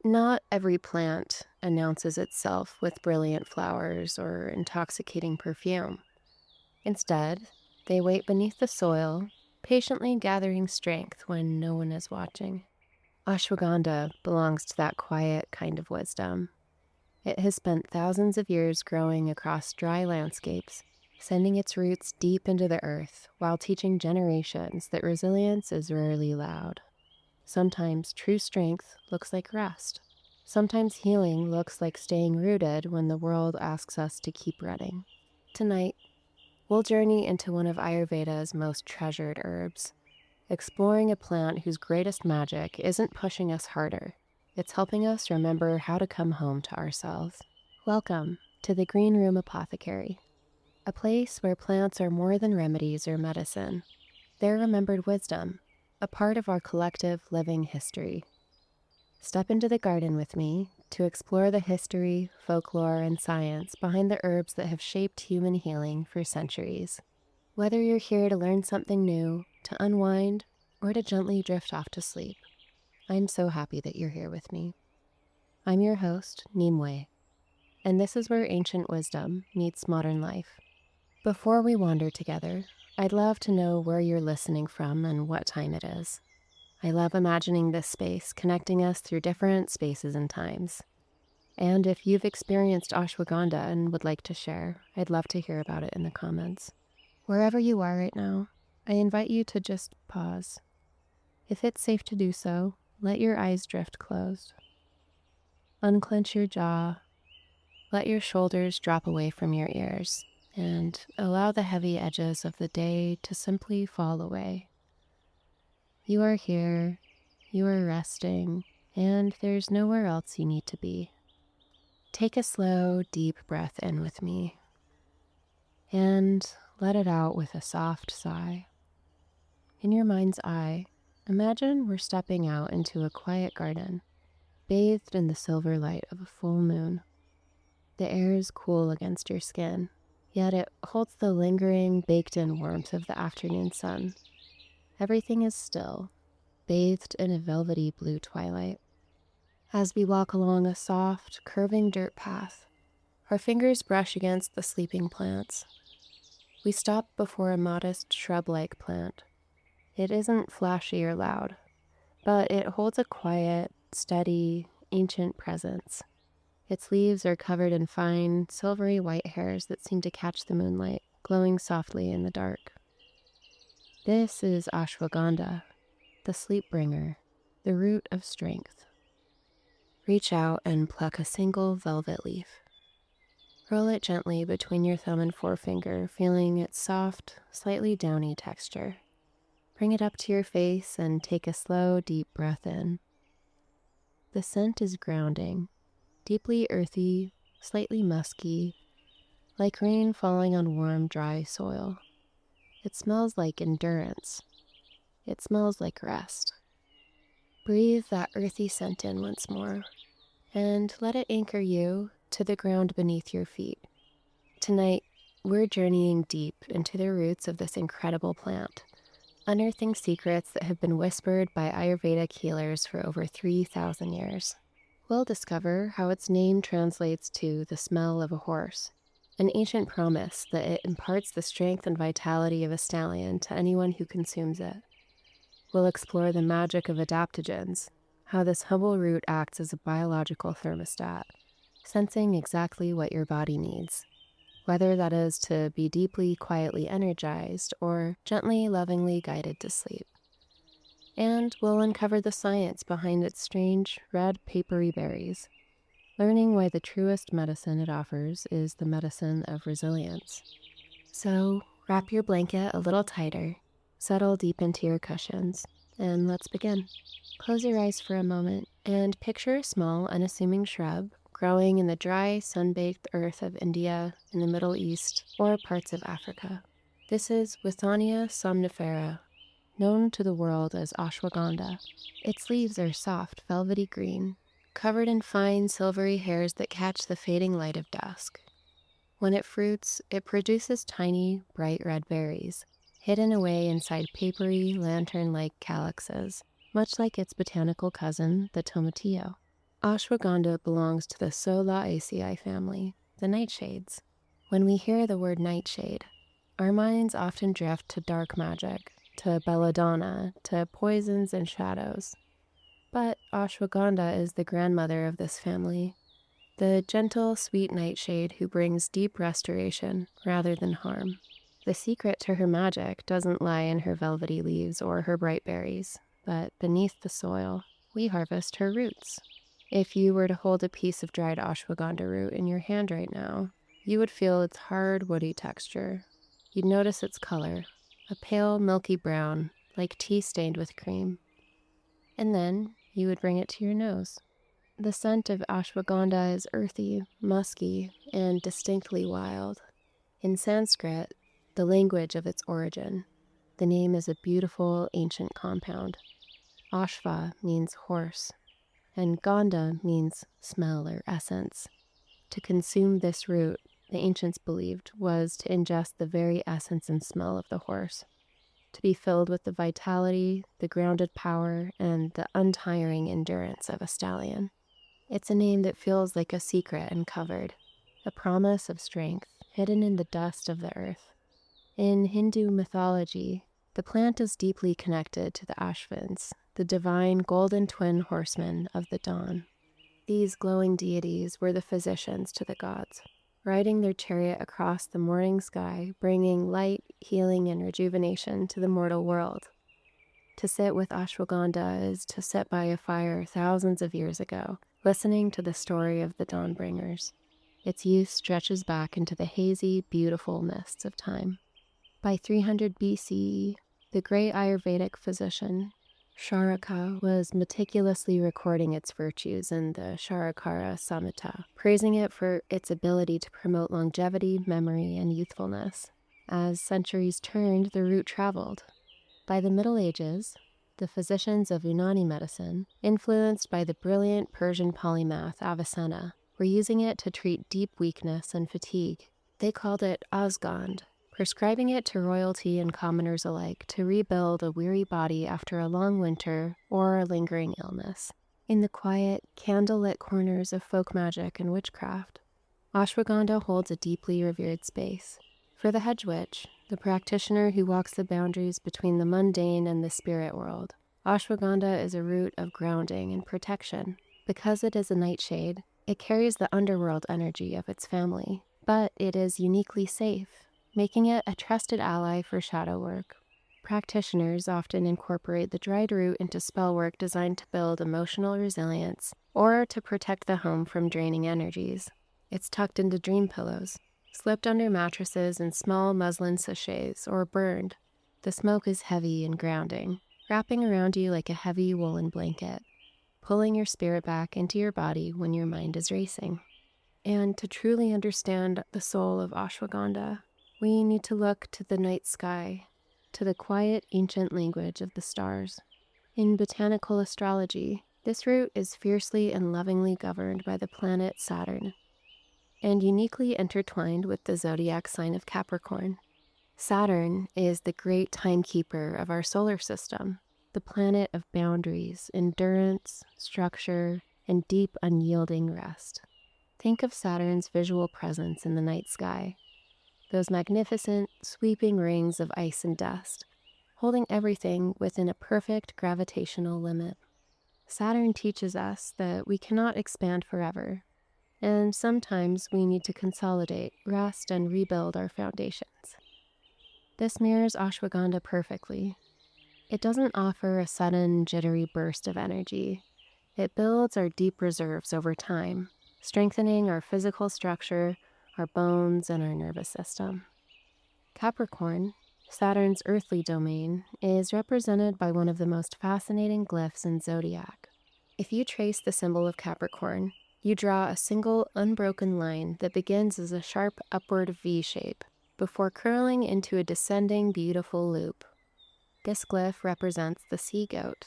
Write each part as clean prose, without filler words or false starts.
Not every plant announces itself with brilliant flowers or intoxicating perfume. Instead, they wait beneath the soil, patiently gathering strength when no one is watching. Ashwagandha belongs to that quiet kind of wisdom. It has spent thousands of years growing across dry landscapes, sending its roots deep into the earth while teaching generations that resilience is rarely loud. Sometimes true strength looks like rest. Sometimes healing looks like staying rooted when the world asks us to keep running. Tonight, we'll journey into one of Ayurveda's most treasured herbs, exploring a plant whose greatest magic isn't pushing us harder. It's helping us remember how to come home to ourselves. Welcome to the Green Room Apothecary, a place where plants are more than remedies or medicine. They're remembered wisdom, a part of our collective living history. Step into the garden with me to explore the history, folklore, and science behind the herbs that have shaped human healing for centuries. Whether you're here to learn something new, to unwind, or to gently drift off to sleep, I'm so happy that you're here with me. I'm your host, Nimue, and this is where ancient wisdom meets modern life. Before we wander together, I'd love to know where you're listening from and what time it is. I love imagining this space connecting us through different spaces and times. And if you've experienced ashwagandha and would like to share, I'd love to hear about it in the comments. Wherever you are right now, I invite you to just pause. If it's safe to do so, let your eyes drift closed. Unclench your jaw, let your shoulders drop away from your ears, and allow the heavy edges of the day to simply fall away. You are here, you are resting, and there's nowhere else you need to be. Take a slow, deep breath in with me, and let it out with a soft sigh. In your mind's eye, imagine we're stepping out into a quiet garden, bathed in the silver light of a full moon. The air is cool against your skin, yet it holds the lingering, baked-in warmth of the afternoon sun. Everything is still, bathed in a velvety blue twilight. As we walk along a soft, curving dirt path, our fingers brush against the sleeping plants. We stop before a modest shrub-like plant. It isn't flashy or loud, but it holds a quiet, steady, ancient presence. Its leaves are covered in fine, silvery white hairs that seem to catch the moonlight, glowing softly in the dark. This is ashwagandha, the sleep bringer, the root of strength. Reach out and pluck a single velvet leaf. Roll it gently between your thumb and forefinger, feeling its soft, slightly downy texture. Bring it up to your face and take a slow, deep breath in. The scent is grounding, deeply earthy, slightly musky, like rain falling on warm, dry soil. It smells like endurance. It smells like rest. Breathe that earthy scent in once more, and let it anchor you to the ground beneath your feet. Tonight, we're journeying deep into the roots of this incredible plant, unearthing secrets that have been whispered by Ayurvedic healers for over 3,000 years. We'll discover how its name translates to the smell of a horse, an ancient promise that it imparts the strength and vitality of a stallion to anyone who consumes it. We'll explore the magic of adaptogens, how this humble root acts as a biological thermostat, sensing exactly what your body needs, whether that is to be deeply, quietly energized or gently, lovingly guided to sleep. And we'll uncover the science behind its strange, red, papery berries, learning why the truest medicine it offers is the medicine of resilience. So, wrap your blanket a little tighter, settle deep into your cushions, and let's begin. Close your eyes for a moment and picture a small, unassuming shrub growing in the dry, sun-baked earth of India, in the Middle East, or parts of Africa. This is Withania somnifera, known to the world as ashwagandha. Its leaves are soft, velvety green, covered in fine, silvery hairs that catch the fading light of dusk. When it fruits, it produces tiny, bright red berries, hidden away inside papery, lantern-like calyxes, much like its botanical cousin, the tomatillo. Ashwagandha belongs to the Solanaceae family, the nightshades. When we hear the word nightshade, our minds often drift to dark magic, to belladonna, to poisons and shadows. But ashwagandha is the grandmother of this family, the gentle, sweet nightshade who brings deep restoration rather than harm. The secret to her magic doesn't lie in her velvety leaves or her bright berries, but beneath the soil. We harvest her roots. If you were to hold a piece of dried ashwagandha root in your hand right now, you would feel its hard, woody texture. You'd notice its color, a pale, milky brown, like tea stained with cream. And then you would bring it to your nose. The scent of ashwagandha is earthy, musky, and distinctly wild. In Sanskrit, the language of its origin, the name is a beautiful ancient compound. Ashva means horse, and gandha means smell or essence. To consume this root, the ancients believed, was to ingest the very essence and smell of the horse, to be filled with the vitality, the grounded power, and the untiring endurance of a stallion. It's a name that feels like a secret uncovered, a promise of strength hidden in the dust of the earth. In Hindu mythology, the plant is deeply connected to the Ashvins, the divine golden twin horsemen of the dawn. These glowing deities were the physicians to the gods, riding their chariot across the morning sky, bringing light, healing, and rejuvenation to the mortal world. To sit with ashwagandha is to sit by a fire thousands of years ago, listening to the story of the Dawnbringers. Its use stretches back into the hazy, beautiful mists of time. By 300 BCE, the great Ayurvedic physician Charaka was meticulously recording its virtues in the Charakara Samhita, praising it for its ability to promote longevity, memory, and youthfulness. As centuries turned, the root traveled. By the Middle Ages, the physicians of Unani medicine, influenced by the brilliant Persian polymath Avicenna, were using it to treat deep weakness and fatigue. They called it Ashwagandha, prescribing it to royalty and commoners alike to rebuild a weary body after a long winter or a lingering illness. In the quiet, candlelit corners of folk magic and witchcraft, ashwagandha holds a deeply revered space. For the hedge witch, the practitioner who walks the boundaries between the mundane and the spirit world, ashwagandha is a root of grounding and protection. Because it is a nightshade, it carries the underworld energy of its family, but it is uniquely safe, making it a trusted ally for shadow work. Practitioners often incorporate the dried root into spell work designed to build emotional resilience or to protect the home from draining energies. It's tucked into dream pillows, slipped under mattresses in small muslin sachets, or burned. The smoke is heavy and grounding, wrapping around you like a heavy woolen blanket, pulling your spirit back into your body when your mind is racing. And to truly understand the soul of ashwagandha, we need to look to the night sky, to the quiet ancient language of the stars. In botanical astrology, this root is fiercely and lovingly governed by the planet Saturn, and uniquely intertwined with the zodiac sign of Capricorn. Saturn is the great timekeeper of our solar system, the planet of boundaries, endurance, structure, and deep, unyielding rest. Think of Saturn's visual presence in the night sky, those magnificent, sweeping rings of ice and dust, holding everything within a perfect gravitational limit. Saturn teaches us that we cannot expand forever, and sometimes we need to consolidate, rest, and rebuild our foundations. This mirrors ashwagandha perfectly. It doesn't offer a sudden, jittery burst of energy. It builds our deep reserves over time, strengthening our physical structure, our bones, and our nervous system. Capricorn, Saturn's earthly domain, is represented by one of the most fascinating glyphs in zodiac. If you trace the symbol of Capricorn, you draw a single unbroken line that begins as a sharp upward V shape before curling into a descending beautiful loop. This glyph represents the sea goat.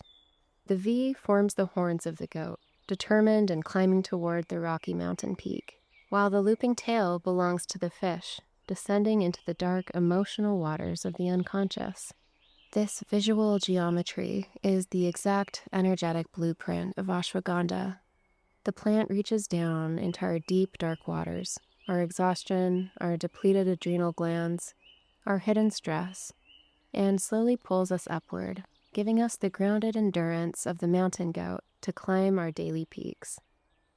The V forms the horns of the goat, determined and climbing toward the rocky mountain peak, while the looping tail belongs to the fish, descending into the dark, emotional waters of the unconscious. This visual geometry is the exact energetic blueprint of ashwagandha. The plant reaches down into our deep, dark waters, our exhaustion, our depleted adrenal glands, our hidden stress, and slowly pulls us upward, giving us the grounded endurance of the mountain goat to climb our daily peaks.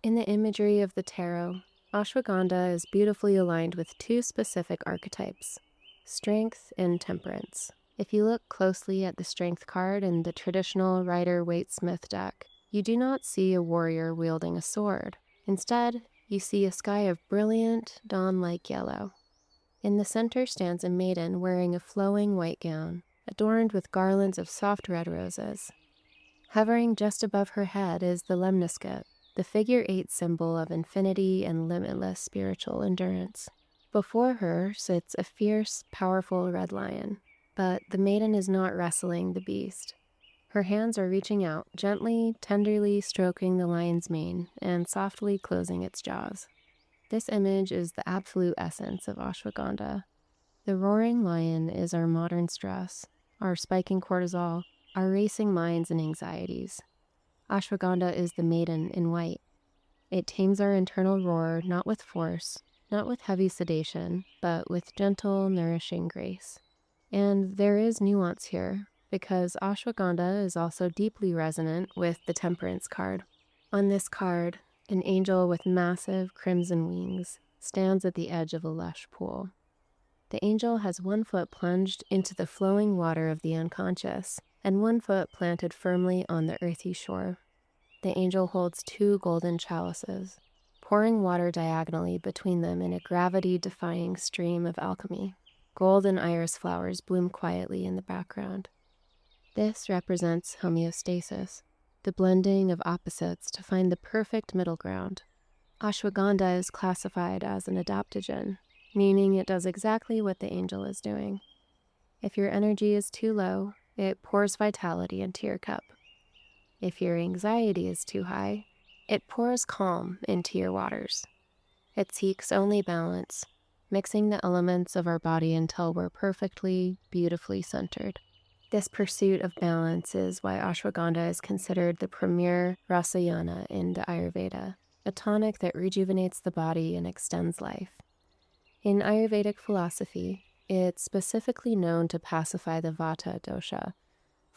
In the imagery of the tarot, ashwagandha is beautifully aligned with two specific archetypes, strength and temperance. If you look closely at the strength card in the traditional Rider-Waite-Smith deck, you do not see a warrior wielding a sword. Instead, you see a sky of brilliant, dawn-like yellow. In the center stands a maiden wearing a flowing white gown, adorned with garlands of soft red roses. Hovering just above her head is the lemniscate, the figure-8 symbol of infinity and limitless spiritual endurance. Before her sits a fierce, powerful red lion, but the maiden is not wrestling the beast. Her hands are reaching out, gently, tenderly stroking the lion's mane and softly closing its jaws. This image is the absolute essence of ashwagandha. The roaring lion is our modern stress, our spiking cortisol, our racing minds and anxieties. Ashwagandha is the maiden in white. It tames our internal roar not with force, not with heavy sedation, but with gentle, nourishing grace. And there is nuance here, because ashwagandha is also deeply resonant with the temperance card. On this card, an angel with massive crimson wings stands at the edge of a lush pool. The angel has one foot plunged into the flowing water of the unconscious, and one foot planted firmly on the earthy shore. The angel holds two golden chalices, pouring water diagonally between them in a gravity-defying stream of alchemy. Gold and iris flowers bloom quietly in the background. This represents homeostasis, the blending of opposites to find the perfect middle ground. Ashwagandha is classified as an adaptogen, meaning it does exactly what the angel is doing. If your energy is too low, it pours vitality into your cup. If your anxiety is too high, it pours calm into your waters. It seeks only balance, mixing the elements of our body until we're perfectly, beautifully centered. This pursuit of balance is why ashwagandha is considered the premier rasayana in the Ayurveda, a tonic that rejuvenates the body and extends life. In Ayurvedic philosophy, it's specifically known to pacify the Vata dosha.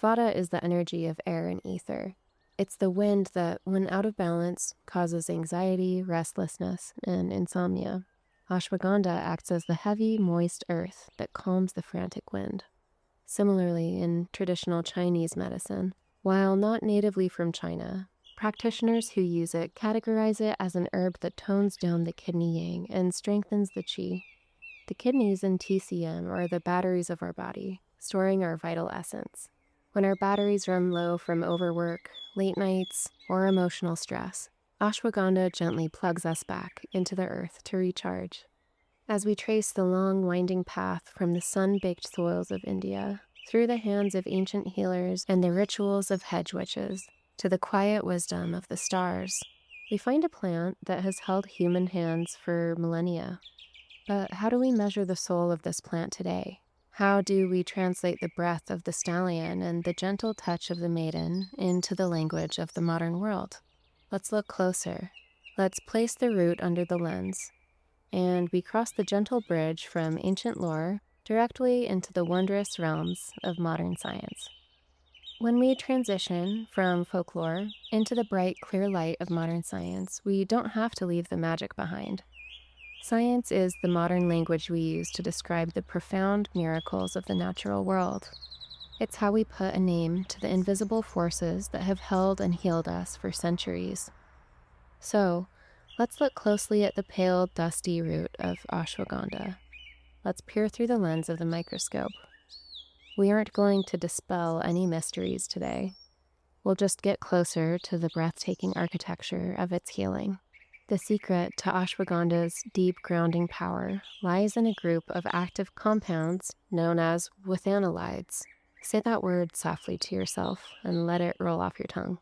Vata is the energy of air and ether. It's the wind that, when out of balance, causes anxiety, restlessness, and insomnia. Ashwagandha acts as the heavy, moist earth that calms the frantic wind. Similarly, in traditional Chinese medicine, while not natively from China, practitioners who use it categorize it as an herb that tones down the kidney yang and strengthens the qi. The kidneys and TCM are the batteries of our body, storing our vital essence. When our batteries run low from overwork, late nights, or emotional stress, ashwagandha gently plugs us back into the earth to recharge. As we trace the long, winding path from the sun-baked soils of India, through the hands of ancient healers and the rituals of hedge witches, to the quiet wisdom of the stars, we find a plant that has held human hands for millennia. But how do we measure the soul of this plant today? How do we translate the breath of the stallion and the gentle touch of the maiden into the language of the modern world? Let's look closer. Let's place the root under the lens, and we cross the gentle bridge from ancient lore directly into the wondrous realms of modern science. When we transition from folklore into the bright, clear light of modern science, we don't have to leave the magic behind. Science is the modern language we use to describe the profound miracles of the natural world. It's how we put a name to the invisible forces that have held and healed us for centuries. So, let's look closely at the pale, dusty root of ashwagandha. Let's peer through the lens of the microscope. We aren't going to dispel any mysteries today. We'll just get closer to the breathtaking architecture of its healing. The secret to ashwagandha's deep grounding power lies in a group of active compounds known as withanolides. Say that word softly to yourself and let it roll off your tongue.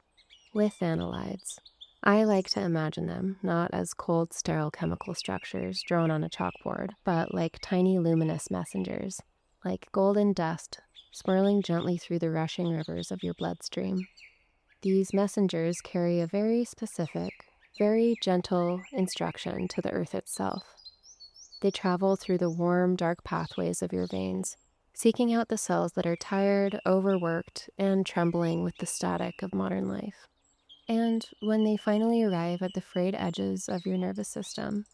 Withanolides. I like to imagine them not as cold, sterile chemical structures drawn on a chalkboard, but like tiny luminous messengers, like golden dust swirling gently through the rushing rivers of your bloodstream. These messengers carry a very specific, very gentle instruction to the earth itself. They travel through the warm, dark pathways of your veins, seeking out the cells that are tired, overworked, and trembling with the static of modern life. And when they finally arrive at the frayed edges of your nervous system,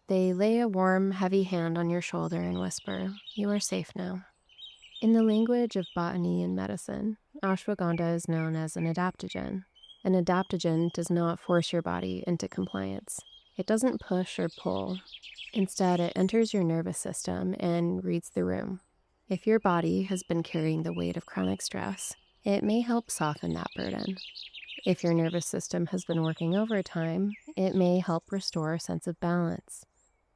they lay a warm, heavy hand on your shoulder and whisper, "You are safe now." In the language of botany and medicine, ashwagandha is known as an adaptogen. An adaptogen does not force your body into compliance. It doesn't push or pull. Instead, it enters your nervous system and reads the room. If your body has been carrying the weight of chronic stress, it may help soften that burden. If your nervous system has been working overtime, it may help restore a sense of balance.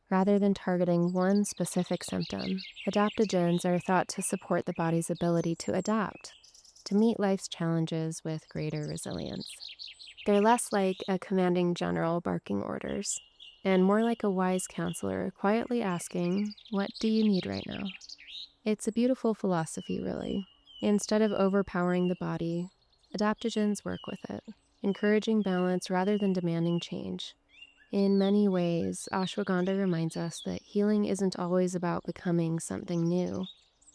Rather than targeting one specific symptom, adaptogens are thought to support the body's ability to adapt, to meet life's challenges with greater resilience. They're less like a commanding general barking orders, and more like a wise counselor quietly asking, "What do you need right now?" It's a beautiful philosophy, really. Instead of overpowering the body, adaptogens work with it, encouraging balance rather than demanding change. In many ways, ashwagandha reminds us that healing isn't always about becoming something new.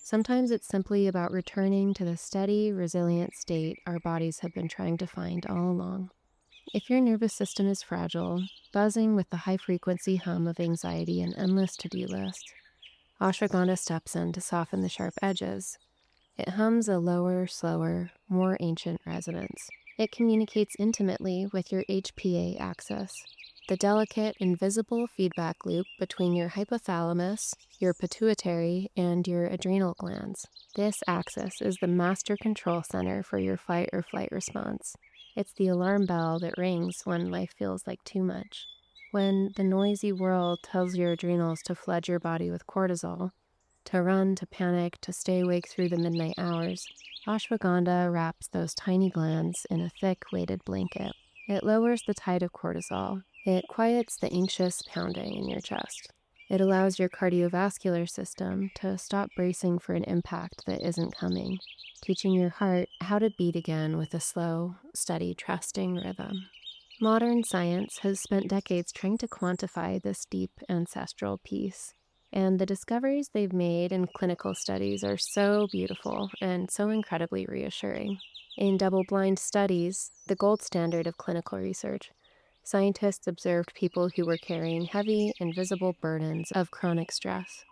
Sometimes it's simply about returning to the steady, resilient state our bodies have been trying to find all along. If your nervous system is fragile, buzzing with the high-frequency hum of anxiety and endless to-do lists, ashwagandha steps in to soften the sharp edges. It hums a lower, slower, more ancient resonance. It communicates intimately with your HPA axis, the delicate, invisible feedback loop between your hypothalamus, your pituitary, and your adrenal glands. This axis is the master control center for your fight or flight response. It's the alarm bell that rings when life feels like too much. When the noisy world tells your adrenals to flood your body with cortisol, to run, to panic, to stay awake through the midnight hours, ashwagandha wraps those tiny glands in a thick, weighted blanket. It lowers the tide of cortisol. It quiets the anxious pounding in your chest. It allows your cardiovascular system to stop bracing for an impact that isn't coming, teaching your heart how to beat again with a slow, steady, trusting rhythm. Modern science has spent decades trying to quantify this deep ancestral peace, and the discoveries they've made in clinical studies are so beautiful and so incredibly reassuring. In double-blind studies, the gold standard of clinical research, scientists observed people who were carrying heavy, invisible burdens of chronic stress.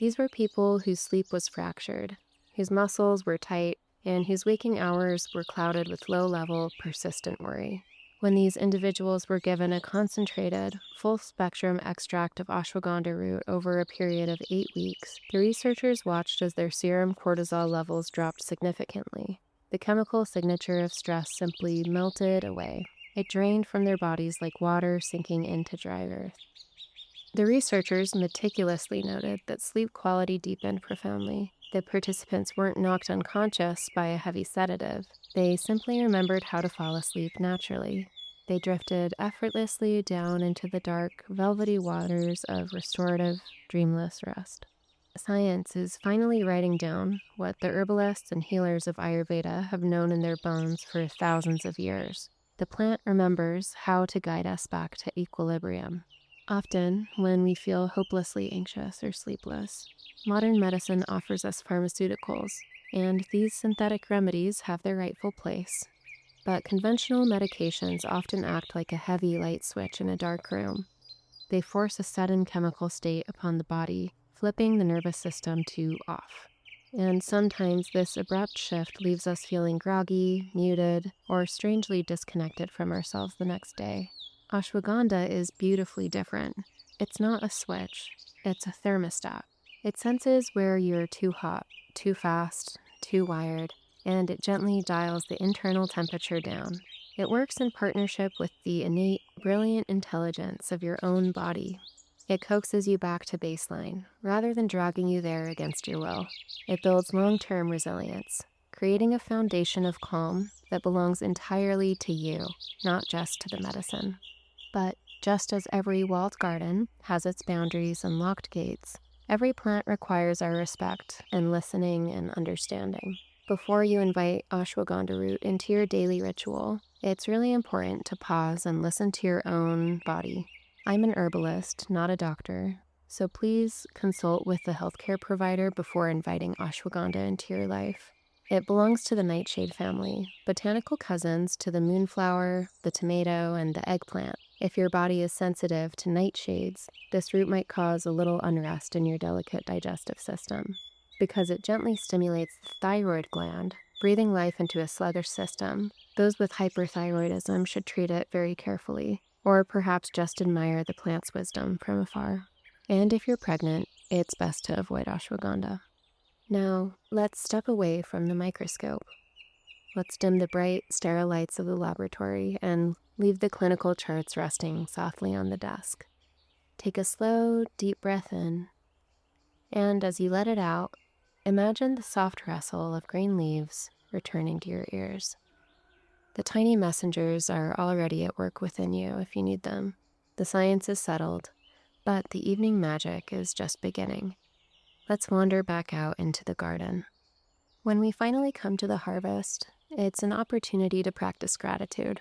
These were people whose sleep was fractured, whose muscles were tight, and whose waking hours were clouded with low-level, persistent worry. When these individuals were given a concentrated, full-spectrum extract of ashwagandha root over a period of 8 weeks, the researchers watched as their serum cortisol levels dropped significantly. The chemical signature of stress simply melted away. It drained from their bodies like water sinking into dry earth. The researchers meticulously noted that sleep quality deepened profoundly. The participants weren't knocked unconscious by a heavy sedative. They simply remembered how to fall asleep naturally. They drifted effortlessly down into the dark, velvety waters of restorative, dreamless rest. Science is finally writing down what the herbalists and healers of Ayurveda have known in their bones for thousands of years. The plant remembers how to guide us back to equilibrium. Often, when we feel hopelessly anxious or sleepless, modern medicine offers us pharmaceuticals, and these synthetic remedies have their rightful place. But conventional medications often act like a heavy light switch in a dark room. They force a sudden chemical state upon the body, flipping the nervous system to off. And sometimes this abrupt shift leaves us feeling groggy, muted, or strangely disconnected from ourselves the next day. Ashwagandha is beautifully different. It's not a switch, it's a thermostat. It senses where you're too hot, too fast, too wired, and it gently dials the internal temperature down. It works in partnership with the innate, brilliant intelligence of your own body. It coaxes you back to baseline, rather than dragging you there against your will. It builds long-term resilience, creating a foundation of calm that belongs entirely to you, not just to the medicine. But just as every walled garden has its boundaries and locked gates, every plant requires our respect and listening and understanding. Before you invite ashwagandha root into your daily ritual, It's really important to pause and listen to your own body. I'm an herbalist, not a doctor, so please consult with the healthcare provider before inviting ashwagandha into your life. It belongs to the nightshade family, botanical cousins to the moonflower, the tomato, and the eggplant. If your body is sensitive to nightshades, this root might cause a little unrest in your delicate digestive system. Because it gently stimulates the thyroid gland, breathing life into a sluggish system, those with hyperthyroidism should treat it very carefully, or perhaps just admire the plant's wisdom from afar. And if you're pregnant, it's best to avoid ashwagandha. Now, let's step away from the microscope. Let's dim the bright, sterile lights of the laboratory and leave the clinical charts resting softly on the desk. Take a slow, deep breath in, and as you let it out, imagine the soft rustle of green leaves returning to your ears. The tiny messengers are already at work within you if you need them. The science is settled, but the evening magic is just beginning. Let's wander back out into the garden. When we finally come to the harvest, it's an opportunity to practice gratitude.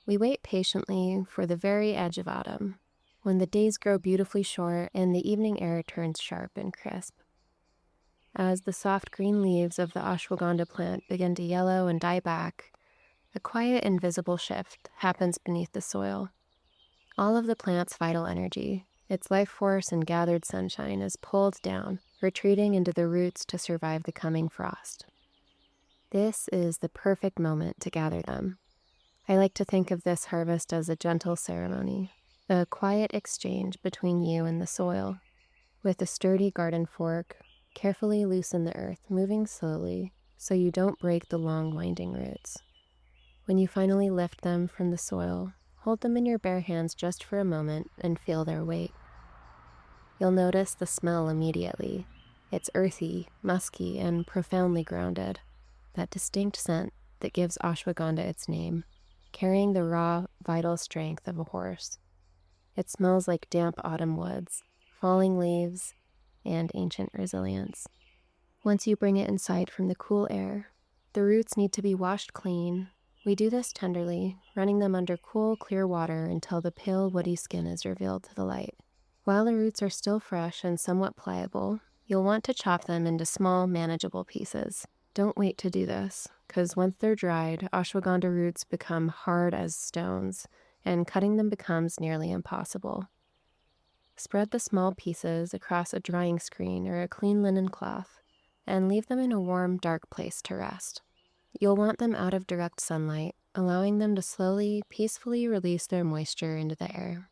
We wait patiently for the very edge of autumn, when the days grow beautifully short and the evening air turns sharp and crisp. As the soft green leaves of the ashwagandha plant begin to yellow and die back, a quiet, invisible shift happens beneath the soil. All of the plant's vital energy, its life force and gathered sunshine, is pulled down, retreating into the roots to survive the coming frost. This is the perfect moment to gather them. I like to think of this harvest as a gentle ceremony, a quiet exchange between you and the soil. With a sturdy garden fork, carefully loosen the earth, moving slowly so you don't break the long, winding roots. When you finally lift them from the soil, hold them in your bare hands just for a moment and feel their weight. You'll notice the smell immediately. It's earthy, musky, and profoundly grounded, that distinct scent that gives ashwagandha its name, carrying the raw, vital strength of a horse. It smells like damp autumn woods, falling leaves, and ancient resilience. Once you bring it inside from the cool air, the roots need to be washed clean. We do this tenderly, running them under cool, clear water until the pale, woody skin is revealed to the light. While the roots are still fresh and somewhat pliable, you'll want to chop them into small, manageable pieces. Don't wait to do this, because once they're dried, ashwagandha roots become hard as stones, and cutting them becomes nearly impossible. Spread the small pieces across a drying screen or a clean linen cloth, and leave them in a warm, dark place to rest. You'll want them out of direct sunlight, allowing them to slowly, peacefully release their moisture into the air.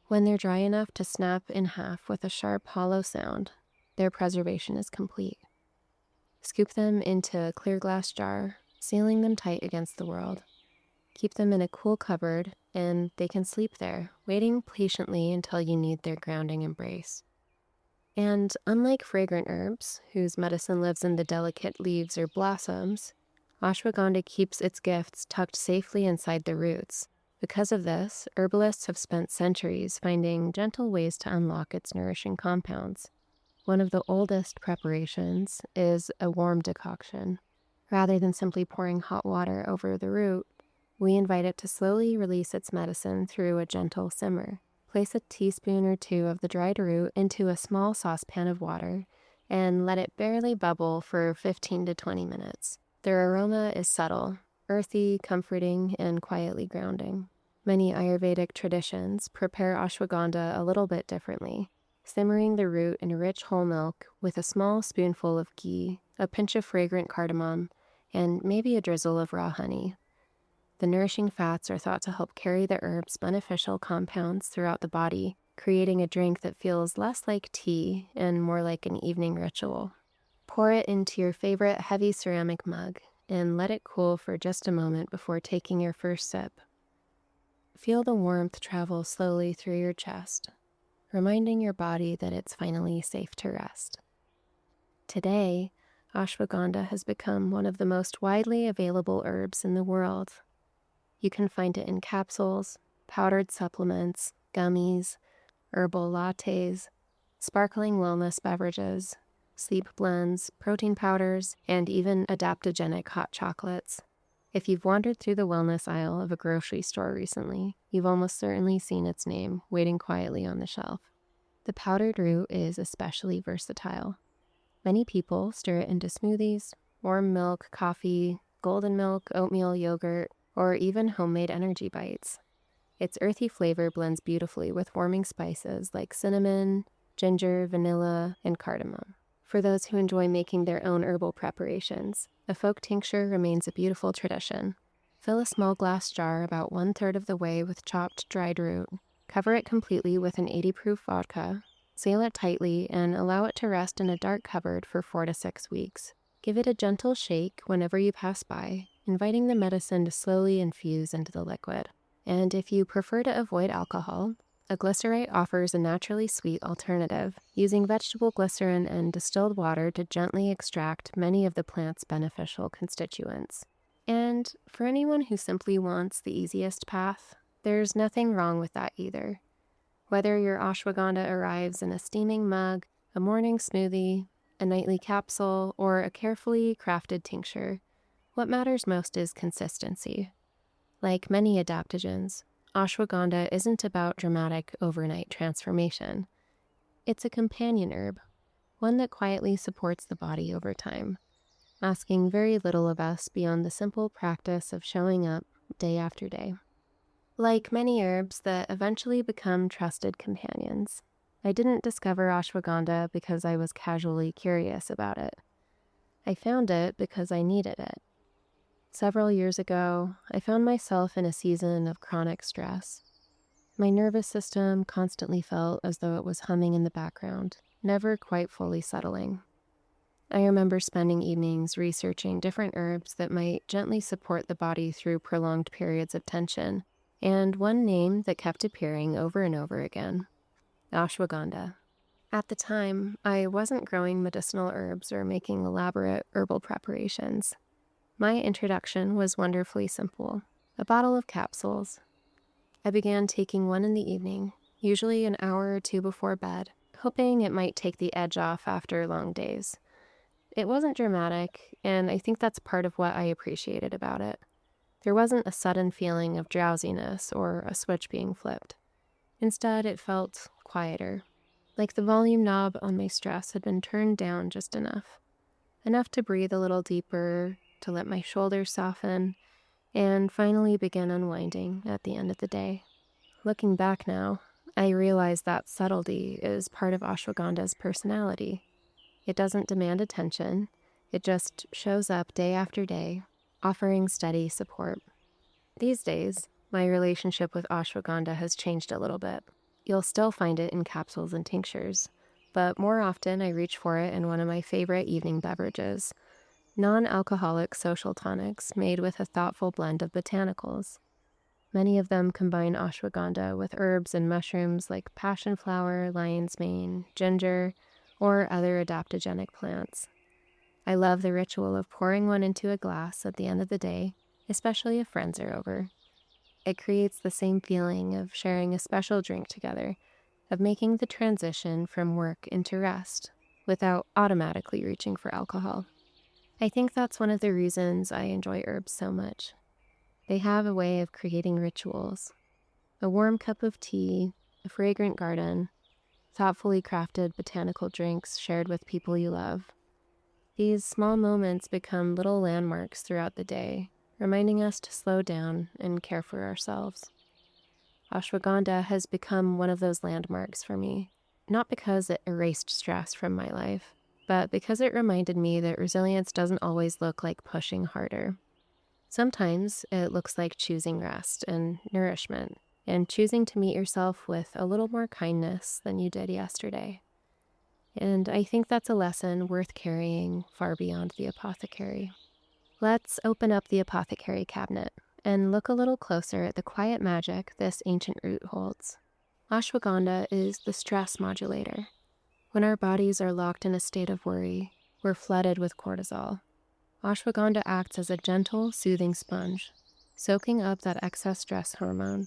When they're dry enough to snap in half with a sharp, hollow sound, their preservation is complete. Scoop them into a clear glass jar, sealing them tight against the world. Keep them in a cool cupboard, and they can sleep there, waiting patiently until you need their grounding embrace. And unlike fragrant herbs, whose medicine lives in the delicate leaves or blossoms, ashwagandha keeps its gifts tucked safely inside the roots. Because of this, herbalists have spent centuries finding gentle ways to unlock its nourishing compounds. One of the oldest preparations is a warm decoction. Rather than simply pouring hot water over the root, we invite it to slowly release its medicine through a gentle simmer. Place a teaspoon or two of the dried root into a small saucepan of water and let it barely bubble for 15 to 20 minutes. Their aroma is subtle, earthy, comforting, and quietly grounding. Many Ayurvedic traditions prepare ashwagandha a little bit differently, simmering the root in rich whole milk with a small spoonful of ghee, a pinch of fragrant cardamom, and maybe a drizzle of raw honey. The nourishing fats are thought to help carry the herb's beneficial compounds throughout the body, creating a drink that feels less like tea and more like an evening ritual. Pour it into your favorite heavy ceramic mug and let it cool for just a moment before taking your first sip. Feel the warmth travel slowly through your chest, reminding your body that it's finally safe to rest. Today, ashwagandha has become one of the most widely available herbs in the world. You can find it in capsules, powdered supplements, gummies, herbal lattes, sparkling wellness beverages, sleep blends, protein powders, and even adaptogenic hot chocolates. If you've wandered through the wellness aisle of a grocery store recently, you've almost certainly seen its name waiting quietly on the shelf. The powdered root is especially versatile. Many people stir it into smoothies, warm milk, coffee, golden milk, oatmeal, yogurt, or even homemade energy bites. Its earthy flavor blends beautifully with warming spices like cinnamon, ginger, vanilla, and cardamom. For those who enjoy making their own herbal preparations, a folk tincture remains a beautiful tradition. Fill a small glass jar about 1/3 of the way with chopped dried root. Cover it completely with an 80-proof vodka. Seal it tightly and allow it to rest in a dark cupboard for 4 to 6 weeks. Give it a gentle shake whenever you pass by, inviting the medicine to slowly infuse into the liquid. And if you prefer to avoid alcohol, a glycerite offers a naturally sweet alternative, using vegetable glycerin and distilled water to gently extract many of the plant's beneficial constituents. And for anyone who simply wants the easiest path, there's nothing wrong with that either. Whether your ashwagandha arrives in a steaming mug, a morning smoothie, a nightly capsule, or a carefully crafted tincture, what matters most is consistency. Like many adaptogens, ashwagandha isn't about dramatic overnight transformation. It's a companion herb, one that quietly supports the body over time, asking very little of us beyond the simple practice of showing up day after day. Like many herbs that eventually become trusted companions, I didn't discover ashwagandha because I was casually curious about it. I found it because I needed it. Several years ago, I found myself in a season of chronic stress. My nervous system constantly felt as though it was humming in the background, never quite fully settling. I remember spending evenings researching different herbs that might gently support the body through prolonged periods of tension, and one name that kept appearing over and over again: ashwagandha. At the time, I wasn't growing medicinal herbs or making elaborate herbal preparations. My introduction was wonderfully simple: a bottle of capsules. I began taking one in the evening, usually an hour or two before bed, hoping it might take the edge off after long days. It wasn't dramatic, and I think that's part of what I appreciated about it. There wasn't a sudden feeling of drowsiness or a switch being flipped. Instead, it felt quieter, like the volume knob on my stress had been turned down just enough. Enough to breathe a little deeper, to let my shoulders soften, and finally begin unwinding at the end of the day. Looking back now, I realize that subtlety is part of ashwagandha's personality. It doesn't demand attention, it just shows up day after day, offering steady support. These days, my relationship with ashwagandha has changed a little bit. You'll still find it in capsules and tinctures, but more often I reach for it in one of my favorite evening beverages: non-alcoholic social tonics made with a thoughtful blend of botanicals. Many of them combine ashwagandha with herbs and mushrooms like passion flower, lion's mane, ginger, or other adaptogenic plants. I love the ritual of pouring one into a glass at the end of the day, especially if friends are over. It creates the same feeling of sharing a special drink together, of making the transition from work into rest, without automatically reaching for alcohol. I think that's one of the reasons I enjoy herbs so much. They have a way of creating rituals: a warm cup of tea, a fragrant garden, thoughtfully crafted botanical drinks shared with people you love. These small moments become little landmarks throughout the day, reminding us to slow down and care for ourselves. Ashwagandha has become one of those landmarks for me, not because it erased stress from my life, but because it reminded me that resilience doesn't always look like pushing harder. Sometimes it looks like choosing rest and nourishment, and choosing to meet yourself with a little more kindness than you did yesterday. And I think that's a lesson worth carrying far beyond the apothecary. Let's open up the apothecary cabinet and look a little closer at the quiet magic this ancient root holds. Ashwagandha is the stress modulator. When our bodies are locked in a state of worry, we're flooded with cortisol. Ashwagandha acts as a gentle, soothing sponge, soaking up that excess stress hormone.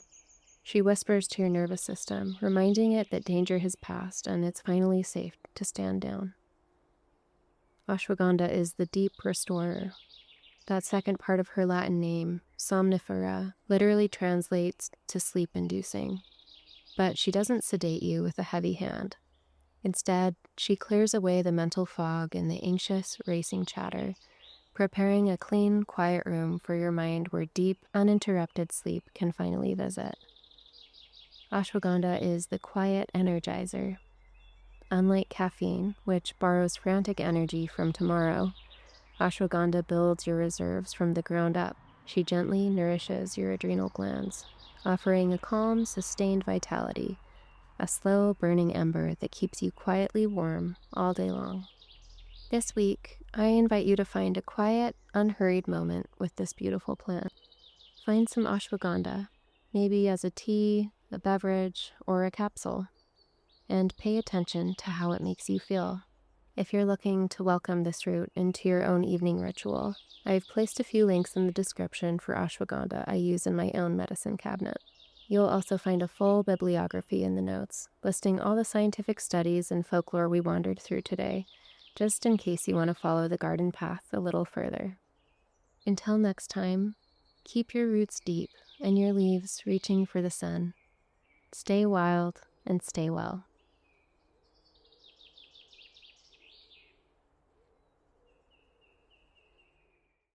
She whispers to your nervous system, reminding it that danger has passed and it's finally safe to stand down. Ashwagandha is the deep restorer. That second part of her Latin name, somnifera, literally translates to sleep-inducing. But she doesn't sedate you with a heavy hand. Instead, she clears away the mental fog and the anxious, racing chatter, preparing a clean, quiet room for your mind where deep, uninterrupted sleep can finally visit. Ashwagandha is the quiet energizer. Unlike caffeine, which borrows frantic energy from tomorrow, ashwagandha builds your reserves from the ground up. She gently nourishes your adrenal glands, offering a calm, sustained vitality, a slow burning ember that keeps you quietly warm all day long. This week, I invite you to find a quiet, unhurried moment with this beautiful plant. Find some ashwagandha, maybe as a tea, a beverage, or a capsule, and pay attention to how it makes you feel. If you're looking to welcome this root into your own evening ritual, I've placed a few links in the description for ashwagandha I use in my own medicine cabinet. You'll also find a full bibliography in the notes, listing all the scientific studies and folklore we wandered through today, just in case you want to follow the garden path a little further. Until next time, keep your roots deep and your leaves reaching for the sun. Stay wild and stay well.